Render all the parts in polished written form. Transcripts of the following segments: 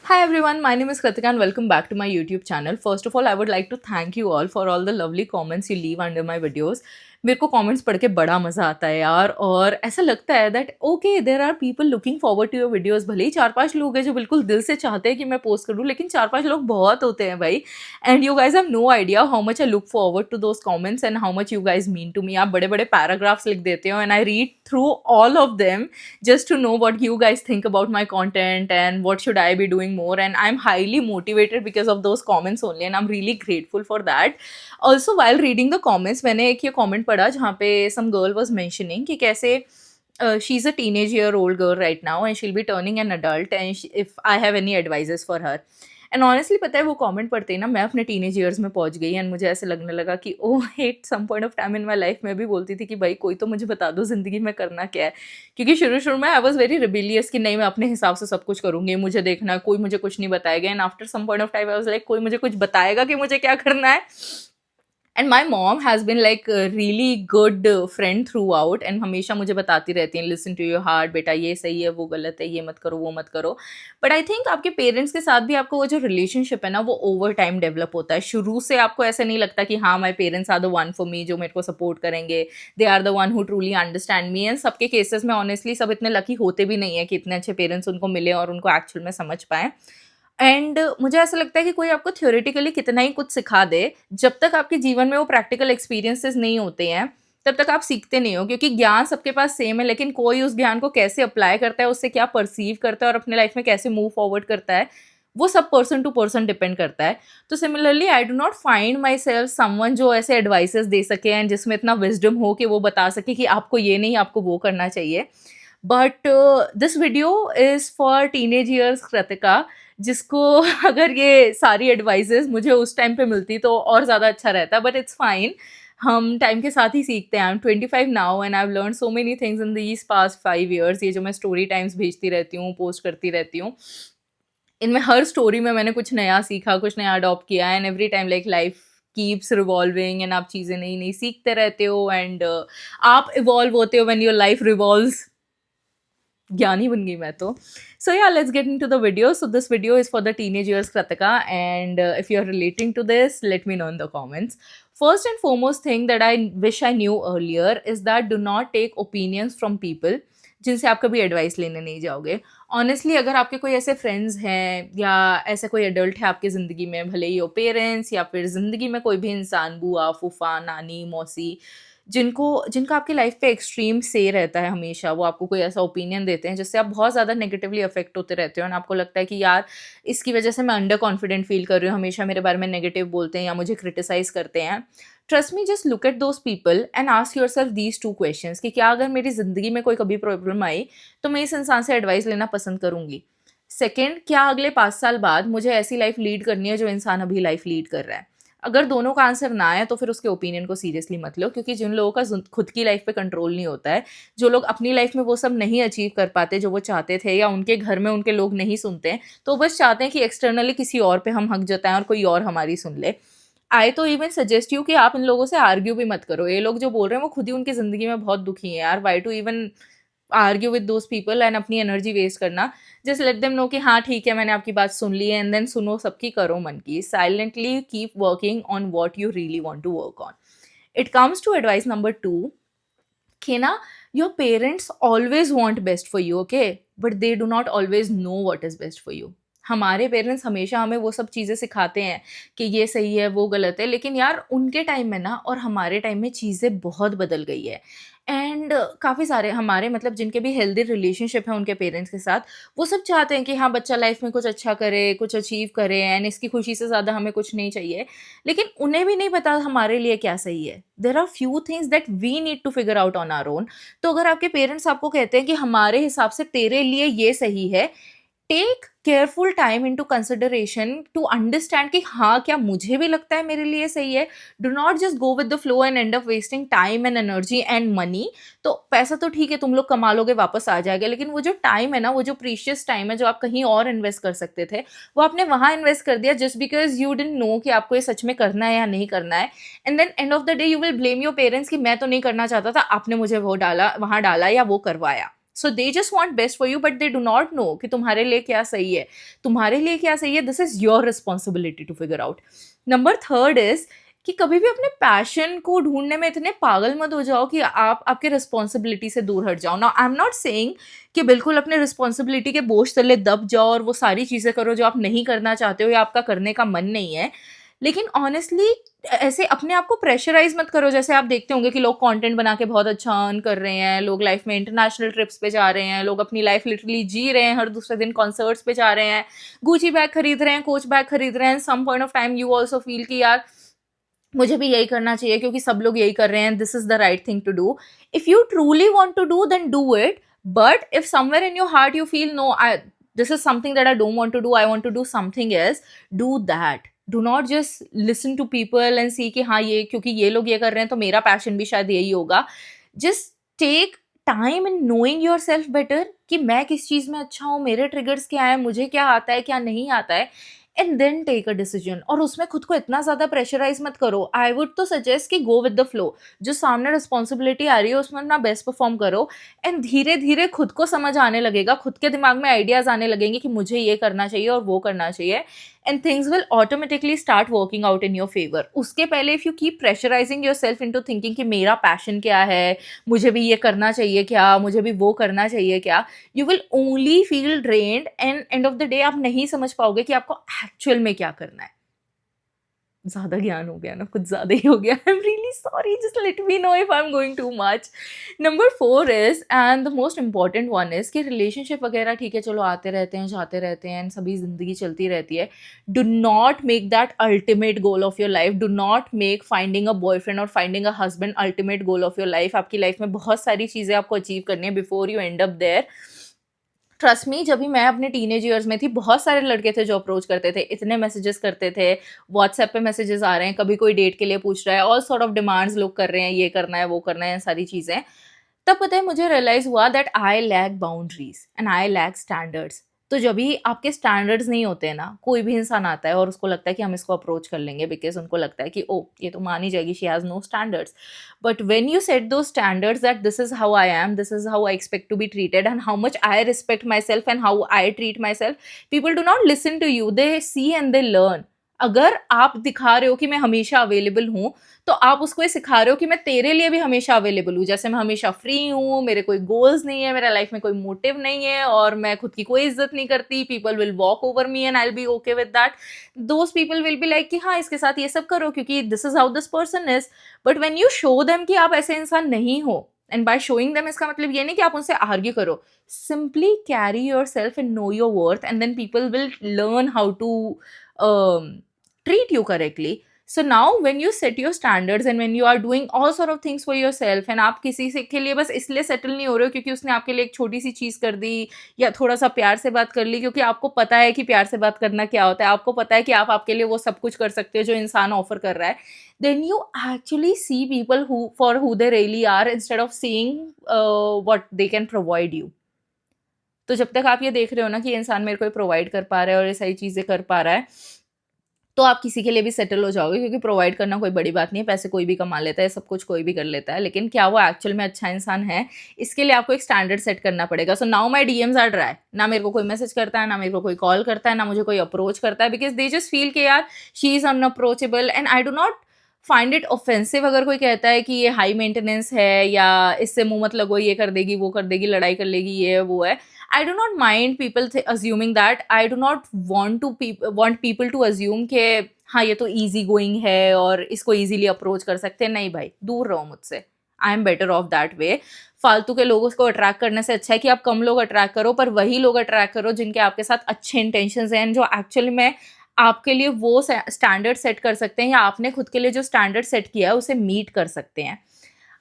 Hi everyone, my name is Kritika and welcome back to my YouTube channel. First of all, I would like to thank you all for all the lovely comments you leave under my videos. मेरे को comments पढ़ के बड़ा मज़ा आता है यार और ऐसा लगता है that okay there are people looking forward to your videos. भले ही 4-5 लोग हैं जो बिल्कुल दिल से चाहते हैं कि मैं पोस्ट करूँ, लेकिन 4-5 लोग बहुत होते हैं भाई। And you guys have no idea how much I look forward to those comments and how much you guys mean to me. आप बड़े बड़े पैराग्राफ्स लिख देते हो and I read through all of them just to know what you guys think about my content and what should I be doing more, and I'm highly motivated because of those comments only and I'm really grateful for that. Also while reading the comments, मैंने एक ये comment पढ़ा जहाँ पे some girl was mentioning कि कैसे she's a teenage year old girl right now and she'll be turning an adult and if I have any advices for her. And honestly पता है वो कमेंट पढ़ते ही ना मैं अपने टीनेज ईयर्स में पहुंच गई एंड मुझे ऐसे लगने लगा कि oh at some point of time in my life में भी बोलती थी कि भाई कोई तो मुझे बता दो ज़िंदगी में करना क्या है। क्योंकि शुरू शुरू में आई वॉज वेरी रिबिलियस कि नहीं मैं अपने हिसाब से सब कुछ करूँगी, मुझे देखना है, कोई मुझे कुछ नहीं बताएगा। And after some point of time I was like कोई मुझे कुछ बताएगा कि मुझे क्या करना है। And my mom has been like really good friend throughout and हमेशा मुझे बताती रहती हैं लिसन टू योर हार्ट, बेटा ये सही है वो गलत है, ये मत करो वो मत करो। बट आई थिंक आपके पेरेंट्स के साथ भी आपको वो जो रिलेशनशिप है ना वो ओवर टाइम डेवलप होता है। शुरू से आपको ऐसे नहीं लगता कि हाँ my parents are the one for me जो मेरे को सपोर्ट करेंगे, they are the one who truly understand me. And सबके केसेस में ऑनेस्टली सब इतने लकी होते भी नहीं है कि इतने अच्छे पेरेंट्स उनको मिले और उनको एक्चुअल में समझ पाएँ। एंड मुझे ऐसा लगता है कि कोई आपको थ्योरेटिकली कितना ही कुछ सिखा दे, जब तक आपके जीवन में वो प्रैक्टिकल एक्सपीरियंसेस नहीं होते हैं तब तक आप सीखते नहीं हो। क्योंकि ज्ञान सबके पास सेम है, लेकिन कोई उस ज्ञान को कैसे अप्लाई करता है, उससे क्या परसीव करता है और अपने लाइफ में कैसे मूव फॉरवर्ड करता है, वो सब पर्सन टू पर्सन डिपेंड करता है। तो similarly I do not find my self someone जो ऐसे एडवाइसेस दे सके एंड जिसमें इतना विजडम हो कि वो बता सके कि आपको ये नहीं आपको वो करना चाहिए। But this video is for teenage years Kritika, जिसको अगर ये सारी एडवाइसेस मुझे उस टाइम पे मिलती तो और ज़्यादा अच्छा रहता। बट इट्स फाइन, हम टाइम के साथ ही सीखते हैं। I am 25 now and I have learn so many things in these past 5 years। ये जो मैं स्टोरी टाइम्स भेजती रहती हूँ, पोस्ट करती रहती हूँ, इनमें हर स्टोरी में मैंने कुछ नया सीखा, कुछ नया अडॉप्ट किया। And every time like life keeps revolving and आप चीज़ें नई नई सीखते रहते हो एंड आप इवॉल्व होते हो व्हेन योर लाइफ रिवॉल्व्स। ज्ञानी बन गई मैं तो। So yeah, let's get into the video. So this video is for the teenage years Kratika, and if you're relating to this, let me know in the comments. First and foremost thing that I wish I knew earlier is that do not take opinions from people जिनसे आप कभी advice लेने नहीं जाओगे। Honestly अगर आपके कोई ऐसे फ्रेंड्स हैं या ऐसा कोई एडल्ट है आपकी ज़िंदगी में, भले ही हो पेरेंट्स या फिर ज़िंदगी में कोई भी इंसान, बुआ, फूफा, नानी, मौसी, जिनका आपकी लाइफ पे एक्सट्रीम से रहता है हमेशा, वो आपको कोई ऐसा ओपिनियन देते हैं जिससे आप बहुत ज़्यादा नेगेटिवली अफेक्ट होते रहते हो एंड आपको लगता है कि यार इसकी वजह से मैं अंडर कॉन्फिडेंट फील कर रही हूँ, हमेशा मेरे बारे में नेगेटिव बोलते हैं या मुझे क्रिटिसाइज़ करते हैं। Trust me, just look at those people and ask your self these 2 questions कि क्या अगर मेरी ज़िंदगी में कोई कभी प्रॉब्लम आई तो मैं इस इंसान से एडवाइस लेना पसंद करूँगी। सेकेंड, क्या अगले 5 साल बाद मुझे ऐसी लाइफ लीड करनी है जो इंसान अभी लाइफ लीड कर रहा है। अगर दोनों का आंसर ना है तो फिर उसके ओपिनियन को सीरियसली मत लो, क्योंकि जिन लोगों का खुद की लाइफ पे कंट्रोल नहीं होता है, जो लोग अपनी लाइफ में वो सब नहीं अचीव कर पाते जो वो चाहते थे, या उनके घर में उनके लोग नहीं सुनते हैं, तो बस चाहते हैं कि एक्सटर्नली किसी और पे हम हक जताएं और कोई और हमारी सुन ले। आई तो इवन सजेस्ट यू कि आप इन लोगों से आर्ग्यू भी मत करो। ये लोग जो बोल रहे हैं वो खुद ही उनकी ज़िंदगी में बहुत दुखी हैं यार। Why to even argue with those people and अपनी एनर्जी वेस्ट करना। जस्ट लेट देम नो कि हाँ ठीक है मैंने आपकी बात सुन ली है, एंड देन सुनो सबकी, करो मन की। Silently keep working on what you really want to work on. It comes to advice number 2 कि ना, your parents always want best for you, okay, but they do not always know what is best for you. हमारे parents हमेशा हमें वो सब चीज़ें सिखाते हैं कि ये सही है वो गलत है, लेकिन यार उनके टाइम में ना और हमारे टाइम में चीज़ें बहुत बदल गई है। एंड काफ़ी सारे हमारे मतलब जिनके भी हेल्दी रिलेशनशिप है उनके पेरेंट्स के साथ, वो सब चाहते हैं कि हाँ बच्चा लाइफ में कुछ अच्छा करे, कुछ अचीव करे एंड इसकी खुशी से ज़्यादा हमें कुछ नहीं चाहिए। लेकिन उन्हें भी नहीं पता हमारे लिए क्या सही है। There are few things that we need to figure out on our own. तो अगर आपके पेरेंट्स आपको कहते हैं कि हमारे हिसाब से तेरे लिए ये सही है, take careful time into consideration to understand कि हाँ क्या मुझे भी लगता है मेरे लिए सही है। Do not just go with the flow and and up wasting time and energy and money. तो पैसा तो ठीक है तुम लोग कमा लोगे, वापस आ जाएगा, लेकिन वो जो टाइम है ना, वो जो प्रीशियस टाइम है जो आप कहीं और इन्वेस्ट कर सकते थे, वो आपने वहाँ इन्वेस्ट कर दिया just because you didn't know कि आपको ये सच में करना है या नहीं करना है। And then end of the day you will blame your parents कि मैं तो नहीं करना चाहता था, आपने मुझे वो डाला, वहाँ डाला या वो करवाया। So they just want best for you but they do not know कि तुम्हारे लिए क्या सही है, तुम्हारे लिए क्या सही है. This is your responsibility to figure out. Number third is कि कभी भी अपने पैशन को ढूंढने में इतने पागल मत हो जाओ कि आप आपके रिस्पॉन्सिबिलिटी से दूर हट जाओ. Now I am not saying कि बिल्कुल अपने रिस्पॉन्सिबिलिटी के बोझ तले दब जाओ और वो सारी चीज़ें करो जो आप नहीं करना चाहते हो या आपका करने का मन नहीं है. लेकिन ऑनेस्टली ऐसे अपने आप को प्रेशराइज मत करो. जैसे आप देखते होंगे कि लोग कंटेंट बना के बहुत अच्छा अर्न कर रहे हैं, लोग लाइफ में इंटरनेशनल ट्रिप्स पे जा रहे हैं, लोग अपनी लाइफ लिटरली जी रहे हैं, हर दूसरे दिन कॉन्सर्ट्स पे जा रहे हैं, गुची बैग खरीद रहे हैं, कोच बैग खरीद रहे हैं. Some point of time you also feel कि यार मुझे भी यही करना चाहिए क्योंकि सब लोग यही कर रहे हैं, this is the right thing to do. If you truly want to do then do it. But if somewhere in your heart you feel no, I this is something that I don't want to do, I want to do something else, do that. Do not just listen to people and see कि हाँ ये क्योंकि ये लोग ये कर रहे हैं तो मेरा पैशन भी शायद यही होगा. Just take time in knowing yourself better कि मैं किस चीज़ में अच्छा हूँ, मेरे ट्रिगर्स क्या है, मुझे क्या आता है क्या नहीं आता है, and then take a decision. और उसमें खुद को इतना ज़्यादा प्रेशराइज मत करो. आई वुड तो सजेस्ट कि गो विद द फ्लो. जो सामने रिस्पॉन्सिबिलिटी आ रही है उसमें अपना बेस्ट परफॉर्म करो एंड धीरे धीरे खुद को समझ आने लगेगा, खुद के दिमाग में आइडियाज़ आने लगेंगे कि मुझे ये करना चाहिए और वो करना चाहिए, and things will automatically start working out in your favour. उसके पहले if you keep pressurising yourself into thinking कि मेरा पैशन क्या है, मुझे भी ये करना चाहिए क्या, मुझे भी वो करना चाहिए क्या, you will only feel drained and and of the day आप नहीं समझ पाओगे कि आपको एक्चुअल में क्या करना है. ज़्यादा ज्ञान हो गया ना, कुछ ज़्यादा ही हो गया. आई am really sorry, just let me know if I am going too much. Number 4 is and the most important one is कि रिलेशनशिप वगैरह ठीक है चलो आते रहते हैं जाते रहते हैं, सभी ज़िंदगी चलती रहती है. Do not make that ultimate goal of your life. Do not make finding a boyfriend और finding a husband ultimate goal of your life. आपकी लाइफ में बहुत सारी चीज़ें आपको अचीव करनी है before you end up there. Trust me, जब भी मैं अपने टीनेज ईयर्स में थी बहुत सारे लड़के थे जो अप्रोच करते थे, इतने मैसेजेस करते थे, व्हाट्सएप पे मैसेजेस आ रहे हैं, कभी कोई डेट के लिए पूछ रहा है, ऑल सॉर्ट ऑफ डिमांड्स लोग कर रहे हैं, ये करना है वो करना है, सारी चीज़ें. तब पता है मुझे रियलाइज़ हुआ that I lack boundaries and I lack standards. तो जब भी आपके स्टैंडर्ड्स नहीं होते हैं ना, कोई भी इंसान आता है और उसको लगता है कि हम इसको अप्रोच कर लेंगे बिकॉज उनको लगता है कि ओ ये तो मान ही जाएगी, she has no standards. But when you set those standards that this is how I am, this is how I expect to be treated and how much I respect myself and how I treat myself, people do not listen to you, they see and they learn. अगर आप दिखा रहे हो कि मैं हमेशा available हूँ तो आप उसको ये सिखा रहे हो कि मैं तेरे लिए भी हमेशा अवेलेबल हूँ. जैसे मैं हमेशा फ्री हूँ, मेरे कोई गोल्स नहीं है, मेरा लाइफ में कोई मोटिव नहीं है और मैं खुद की कोई इज्जत नहीं करती. People will walk over me and I will be okay with that. Those people will be like कि हाँ इसके साथ ये सब करो क्योंकि this is how this person is. But when you show them कि आप ऐसे इंसान नहीं हो, एंड बाय शोइंग देम इसका मतलब ये नहीं कि आप उनसे आर्ग्यू करो, simply carry yourself and know your worth and then people will learn how to treat you correctly. So now when you set your standards and when you are doing all sort of things for yourself and आप किसी से के लिए बस इसलिए settle नहीं हो रहे हो क्योंकि उसने आपके लिए एक छोटी सी चीज़ कर दी या थोड़ा सा प्यार से बात कर ली, क्योंकि आपको पता है कि प्यार से बात करना क्या होता है, आपको पता है कि आप आपके लिए वो सब कुछ कर सकते हो जो इंसान ऑफर कर रहा है, then you actually see people who for who they really are instead of seeing what they can provide you. तो जब तक आप ये देख रहे हो ना कि ये इंसान मेरे को प्रोवाइड कर पा रहा है और ये सारी चीज़ें कर पा रहा है, तो आप किसी के लिए भी सेटल हो जाओगे क्योंकि प्रोवाइड करना कोई बड़ी बात नहीं है, पैसे कोई भी कमा लेता है, सब कुछ कोई भी कर लेता है, लेकिन क्या वो एक्चुअल में अच्छा इंसान है, इसके लिए आपको एक स्टैंडर्ड सेट करना पड़ेगा. So now my DMs are dry. ना मेरे को कोई मैसेज करता है, ना मेरे को कोई कॉल करता है, ना मुझे कोई अप्रोच करता है, बिकॉज दे जस्ट फील कि यार she is unapproachable. And I do not find it offensive अगर कोई कहता है कि ये हाई मेंटेनेंस है या इससे मुंह मत लगो, ये कर देगी वो कर देगी, लड़ाई कर लेगी, ये वो है. I do not mind people assuming that. I do not want people to assume कि हाँ ये तो easy going है और इसको easily approach कर सकते हैं. नहीं भाई, दूर रहो मुझसे. I am better off that way. फालतू के लोगों को अट्रैक्ट करने से अच्छा है कि आप कम लोग अट्रैक्ट करो, पर वही लोग अट्रैक्ट करो जिनके आपके साथ अच्छे इंटेंशंस हैं, जो एक्चुअली में आपके लिए वो स्टैंडर्ड सेट कर सकते हैं या आपने खुद के लिए जो स्टैंडर्ड सेट किया है उसे मीट कर सकते हैं.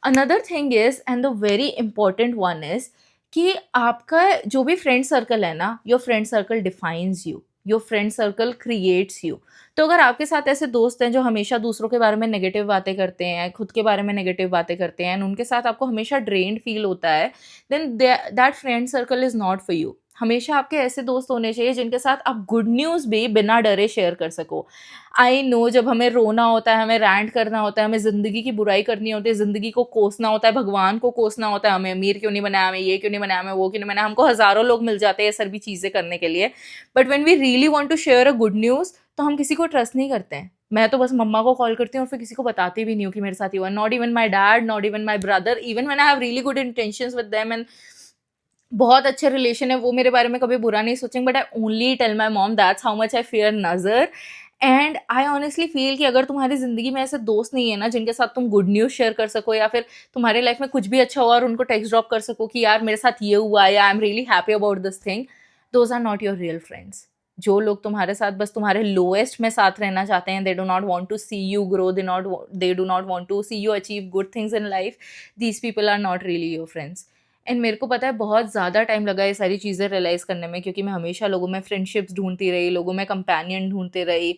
Another thing is and the very important one is कि आपका जो भी फ्रेंड सर्कल है ना, your friend circle defines you, your friend circle creates you. तो अगर आपके साथ ऐसे दोस्त हैं जो हमेशा दूसरों के बारे में नेगेटिव बातें करते हैं, खुद के बारे में नेगेटिव बातें करते हैं, उनके साथ आपको हमेशा ड्रेन्ड फील होता है, then that friend circle is not for you. हमेशा आपके ऐसे दोस्त होने चाहिए जिनके साथ आप गुड न्यूज़ भी बिना डरे शेयर कर सको। आई नो जब हमें रोना होता है, हमें रैंट करना होता है, हमें ज़िंदगी की बुराई करनी होती है, ज़िंदगी को कोसना होता है, भगवान को कोसना होता है, हमें अमीर क्यों नहीं बनाया, हमें ये क्यों नहीं बनाया, हमें वो क्यों नहीं बनाया, हमको हज़ारों लोग मिल जाते हैं ये सभी चीज़ें करने के लिए। But when we really want to share a good news तो हम किसी को ट्रस्ट नहीं करते हैं। मैं तो बस मम्मा को कॉल करती हूँ और फिर किसी को बताती भी नहीं हूँ कि मेरे साथ ये हुआ। Not even my dad, not even my brother, even when I have really good intentions with them and बहुत अच्छे रिलेशन है, वो मेरे बारे में कभी बुरा नहीं सोचेंगे, but I only tell my mom that's how much I fair नज़र। एंड आई ऑनेस्टली फील कि अगर तुम्हारी ज़िंदगी में ऐसे दोस्त नहीं है ना जिनके साथ तुम गुड न्यूज़ शेयर कर सको, या फिर तुम्हारे लाइफ में कुछ भी अच्छा हुआ और उनको टेक्स्ट ड्रॉप कर सको कि यार मेरे साथ ये हुआ या I am really happy about this thing, those are not your real friends. जो लोग तुम्हारे साथ बस तुम्हारे लोएस्ट में साथ रहना चाहते हैं, they do not want to see you grow, they do not want to see you achieve good things in life, these people are not really your friends. And मेरे को पता है बहुत ज़्यादा टाइम लगा ये सारी चीज़ें रियलाइज़ करने में, क्योंकि मैं हमेशा लोगों में फ्रेंडशिप्स ढूंढती रही, लोगों में कंपेनियन ढूंढती रही,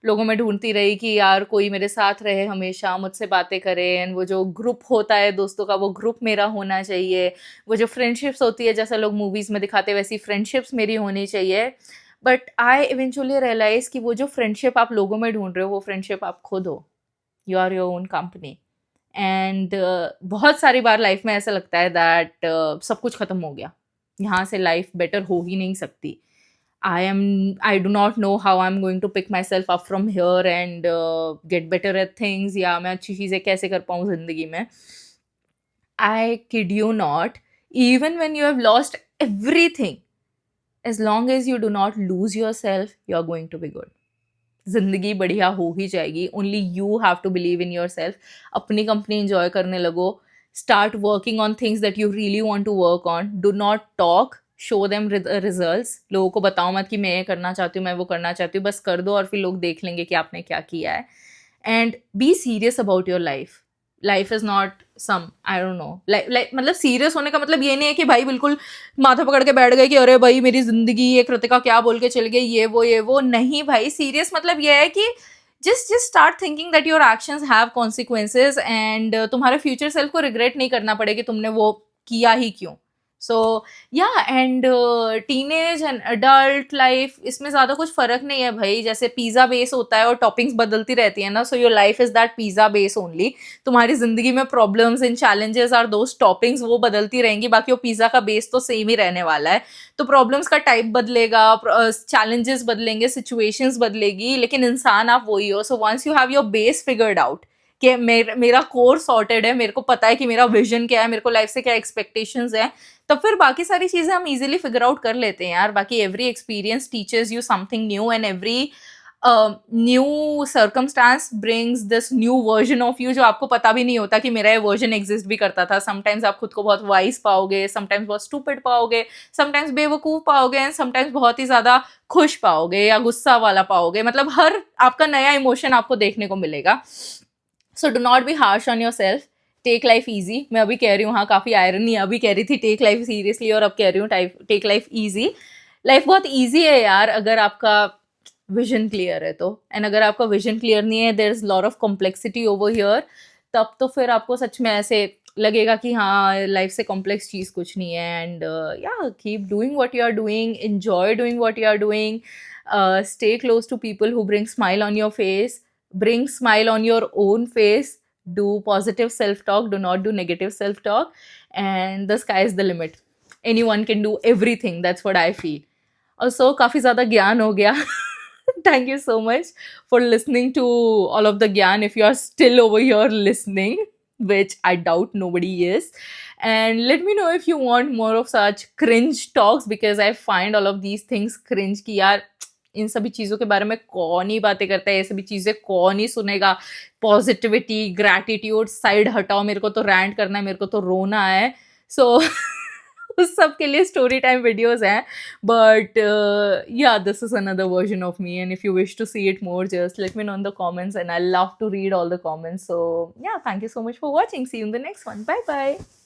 लोगों में ढूंढती रही कि यार कोई मेरे साथ रहे, हमेशा मुझसे बातें करे, एंड वो जो ग्रुप होता है दोस्तों का, वो ग्रुप मेरा होना चाहिए। वो जो फ्रेंडशिप्स होती है जैसा लोग मूवीज़ में दिखाते हैं वैसी फ्रेंडशिप्स मेरी होनी चाहिए। बट आई इवेंचुअली रियलाइज़ कि वो जो फ्रेंडशिप आप लोगों में ढूंढ रहे हो वो फ्रेंडशिप आप खुद हो। You are your own company. एंड बहुत सारी बार लाइफ में ऐसा लगता है दैट सब कुछ ख़त्म हो गया, यहाँ से लाइफ बेटर हो ही नहीं सकती। I do not know how I am going to pick yourself up from here and get better at things, या मैं अच्छी चीज़ें कैसे कर पाऊँ ज़िंदगी में। I kid you not, even when you have lost everything, as long as you do not lose yourself, you are going to be good. ज़िंदगी बढ़िया हो ही जाएगी। Only you have to believe in your self. अपनी company enjoy करने लगो, start working on things that you really want to work on, do not talk, show them results. लोगों को बताओ मत कि मैं ये करना चाहती हूँ, मैं वो करना चाहती हूँ, बस कर दो और फिर लोग देख लेंगे कि आपने क्या किया है। And be serious about your life. Life is not some, I don't know, like मतलब सीरियस होने का मतलब ये नहीं है कि भाई बिल्कुल माथा पकड़ के बैठ गए कि अरे भाई मेरी जिंदगी ये कृतिका क्या बोल के चल गई, ये वो नहीं भाई। सीरियस मतलब ये है कि just start thinking that your actions have consequences, and तुम्हारे फ्यूचर सेल्फ को रिग्रेट नहीं करना पड़े कि तुमने वो किया ही क्यों। सो या and teenage and adult life, इसमें ज़्यादा कुछ फ़र्क नहीं है भाई। जैसे पिज़्ज़ा बेस होता है और टॉपिंग्स बदलती रहती है ना, so your life is that pizza base only. तुम्हारी ज़िंदगी में problems and challenges are those toppings, वो बदलती रहेंगी, बाकी वो पिज़्ज़ा का बेस तो सेम ही रहने वाला है। तो प्रॉब्लम्स का टाइप बदलेगा, चैलेंजेस बदलेंगे, सिचुएशंस बदलेगी, लेकिन इंसान आप वही हो। So once you have your base figured out कि मेरा कोर सॉर्टेड है, मेरे को पता है कि मेरा विजन क्या है, मेरे को लाइफ से क्या एक्सपेक्टेशंस हैं, तब फिर बाकी सारी चीज़ें हम इजीली फिगर आउट कर लेते हैं यार। बाकी every experience teachers you something new, and every new circumstance brings this new version of you, जो आपको पता भी नहीं होता कि मेरा ये वर्जन एग्जिस्ट भी करता था। समटाइम्स आप खुद को बहुत वाइज पाओगे, समटाइम्स बहुत स्टूपिड पाओगे, समटाइम्स बेवकूफ़ पाओगे, एंड समटाइम्स बहुत ही ज़्यादा खुश पाओगे या गुस्सा वाला पाओगे। मतलब हर आपका नया इमोशन आपको देखने को मिलेगा। So do not be harsh on yourself, take life easy. मैं अभी कह रही हूँ, हाँ काफ़ी आयरनी, अभी कह रही थी टेक लाइफ सीरियसली और अब कह रही हूँ टेक लाइफ ईजी। लाइफ बहुत ईजी है यार अगर आपका विजन क्लियर है तो, एंड अगर आपका विजन क्लियर नहीं है, there is lot of complexity over here, तब तो फिर आपको सच में ऐसे लगेगा कि हाँ लाइफ से कॉम्प्लेक्स चीज़ कुछ नहीं है। And yeah keep doing what you are doing, enjoy doing what you are doing, stay close to people who bring smile on your face, bring smile on your own face, do positive self talk, do not do negative self talk, and the sky is the limit. Anyone can do everything, that's what I feel. Also काफ़ी ज़्यादा ज्ञान हो गया। Thank you so much for listening to all of the gyan, if you are still over here listening, which I doubt nobody is. And let me know if you want more of such cringe talks, because I find all of these things cringe कि यार इन सभी चीज़ों के बारे में कौन ही बातें करता है, ये सभी चीज़ें कौन ही सुनेगा। पॉजिटिविटी, ग्रैटिट्यूड साइड हटाओ, मेरे को तो रैंट करना है, मेरे को तो रोना है। सो उस सब के लिए स्टोरी टाइम वीडियोज़ हैं, but yeah this is another version of me, and if you wish to see it more, just let me know in the comments, and I love to read all the comments. So yeah, thank you so much for watching. See you in the next one. Bye bye.